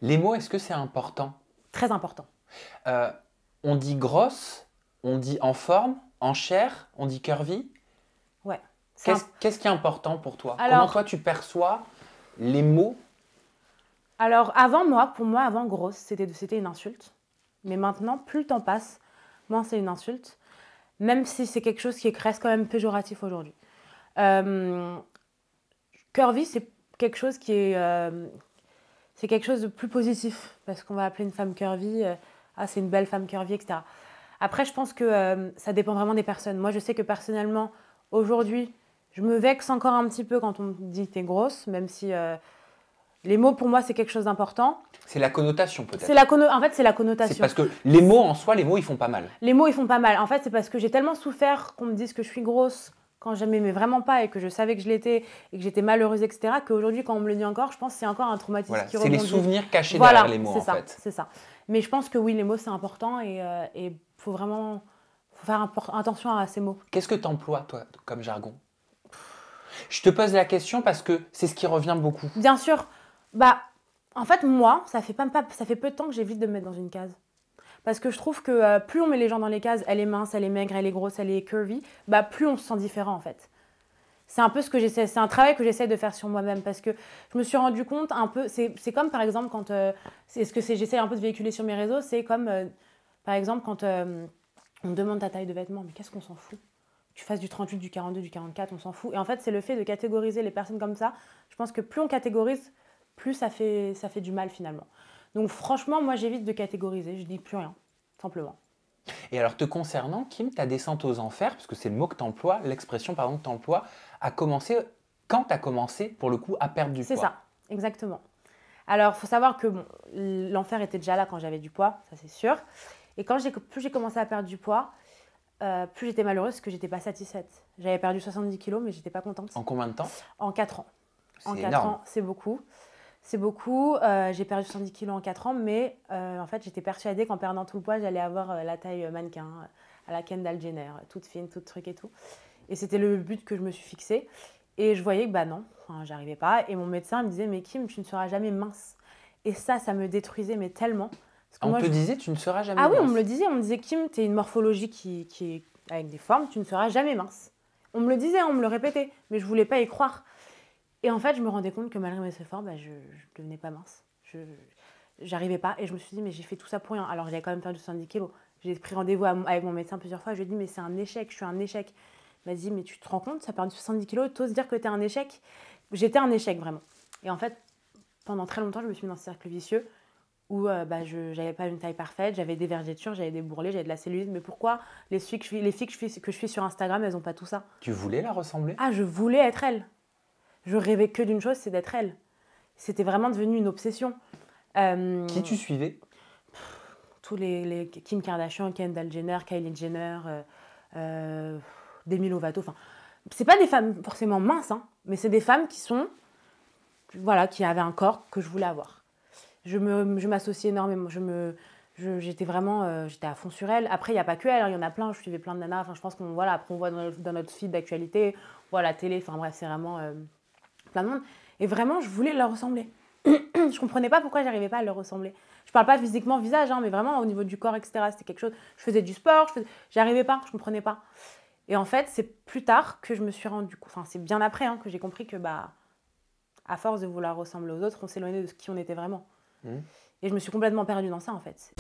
Les mots, est-ce que c'est important? Très important. Euh, on dit grosse, on dit en forme, en chair, on dit curvy. Ouais. Qu'est-ce qui est important pour toi? Comment Alors, toi tu perçois les mots? pour moi, avant grosse, c'était une insulte. Mais maintenant, plus le temps passe, moins c'est une insulte. Même si c'est quelque chose qui reste quand même péjoratif aujourd'hui. Euh, Curvy, c'est quelque chose c'est quelque chose de plus positif. Parce qu'on va appeler une femme curvy, ah, c'est une belle femme curvy, etc. Après, je pense que ça dépend vraiment des personnes. Moi, je sais que personnellement, aujourd'hui, je me vexe encore un petit peu quand on me dit t'es grosse, même si les mots, pour moi, c'est quelque chose d'important. C'est la connotation peut-être. En fait, c'est la C'est connotation. parce que les mots en soi, les mots ils font pas mal. Les mots, ils font pas mal. En fait, c'est parce que j'ai tellement souffert qu'on me dise que je suis grosse quand je m'aimais vraiment pas et que je savais que je l'étais et que j'étais malheureuse, etc. Qu'aujourd'hui, quand on me le dit encore, je pense que c'est encore un traumatisme Voilà, qui c'est les rebondit. souvenirs cachés Voilà, derrière les mots c'est en ça, fait. c'est ça. Mais je pense que oui, les mots, c'est important et faut faire attention à ces mots. Qu'est-ce que tu emploies toi comme jargon? Je te pose la question parce que c'est ce qui revient beaucoup. Bien sûr, bah, en fait, moi, ça fait peu de temps que j'évite de me mettre dans une case. Parce que je trouve que plus on met les gens dans les cases, elle est mince, elle est maigre, elle est grosse, elle est curvy, bah plus on se sent différent en fait. C'est un peu ce que j'essaie, c'est un travail que j'essaie de faire sur moi-même parce que je me suis rendu compte un peu, c'est comme par exemple quand, j'essaie un peu de véhiculer sur mes réseaux, c'est comme par exemple quand on me demande ta taille de vêtements, mais qu'est-ce qu'on s'en fout? Tu fasses du 38, du 42, du 44, on s'en fout. Et en fait, c'est le fait de catégoriser les personnes comme ça. Je pense que plus on catégorise, plus ça fait du mal finalement. Donc franchement, moi j'évite de catégoriser, je dis plus rien, simplement. Et alors te concernant, Kim, ta descente aux enfers, parce que c'est le mot que tu emploies, l'expression pardon que tu emploies, a commencé quand tu as commencé pour le coup à perdre du C'est poids. ça, exactement. Alors, il faut savoir que bon, l'enfer était déjà là quand j'avais du poids, ça c'est sûr. Et plus j'ai commencé à perdre du poids, plus j'étais malheureuse parce que j'étais pas satisfaite. J'avais perdu 70 kilos, mais j'étais pas contente. En combien de temps? En 4 ans. En C'est 4 énorme. ans, c'est beaucoup. C'est beaucoup. J'ai perdu 70 kilos en 4 ans, mais en fait, j'étais persuadée qu'en perdant tout le poids, j'allais avoir la taille mannequin, à la Kendall Jenner, toute fine, toute truc et tout. Et c'était le but que je me suis fixé. Et je voyais que bah non, enfin, j'arrivais pas. Et mon médecin me disait, mais Kim, tu ne seras jamais mince. Et ça me détruisait, mais tellement. Parce que On moi, te disait tu ne seras jamais ah oui, mince. on me disait, Kim, tu es une morphologie qui est avec des formes, tu ne seras jamais mince. On me le disait, on me le répétait, mais je voulais pas y croire. Et en fait, je me rendais compte que malgré mes efforts, bah, je devenais pas mince. J'arrivais pas. Et je me suis dit, mais j'ai fait tout ça pour rien. Alors, j'avais quand même perdu 70 kilos. J'ai pris rendez-vous avec mon médecin plusieurs fois. Je lui ai dit, mais c'est un échec, je suis un échec. Il m'a dit, mais tu te rends compte, ça a perdu 70 kilos, t'oses dire que t'es un échec? J'étais un échec, vraiment. Et en fait, pendant très longtemps, je me suis mis dans ce cercle vicieux où je n'avais pas une taille parfaite, j'avais des vergetures, j'avais des bourrelets, j'avais de la cellulite. Mais pourquoi les filles que je suis sur Instagram, elles n'ont pas tout ça? Tu voulais la ressembler? Ah, je voulais être elle. Je rêvais que d'une chose, c'est d'être elle. C'était vraiment devenu une obsession. Qui tu suivais? Tous les Kim Kardashian, Kendall Jenner, Kylie Jenner, Demi Lovato. Enfin, c'est pas des femmes forcément minces, hein, mais c'est des femmes qui avaient un corps que je voulais avoir. Je m'associais énormément. J'étais vraiment, j'étais à fond sur elle. Après, il n'y a pas que elle, hein, il y en a plein. Je suivais plein de nanas. Enfin, je pense après on voit dans notre feed d'actualité, on voit la télé. Enfin bref, c'est vraiment plein de monde. Et vraiment, je voulais leur ressembler. Je comprenais pas pourquoi j'arrivais pas à leur ressembler. Je parle pas physiquement visage, hein, mais vraiment au niveau du corps, etc. C'était quelque chose. Je faisais du sport, j'arrivais pas, je comprenais pas. Et en fait, c'est plus tard que je me suis rendu compte. Enfin, c'est bien après que j'ai compris que à force de vouloir ressembler aux autres, on s'éloignait de qui on était vraiment. Et je me suis complètement perdue dans ça en fait.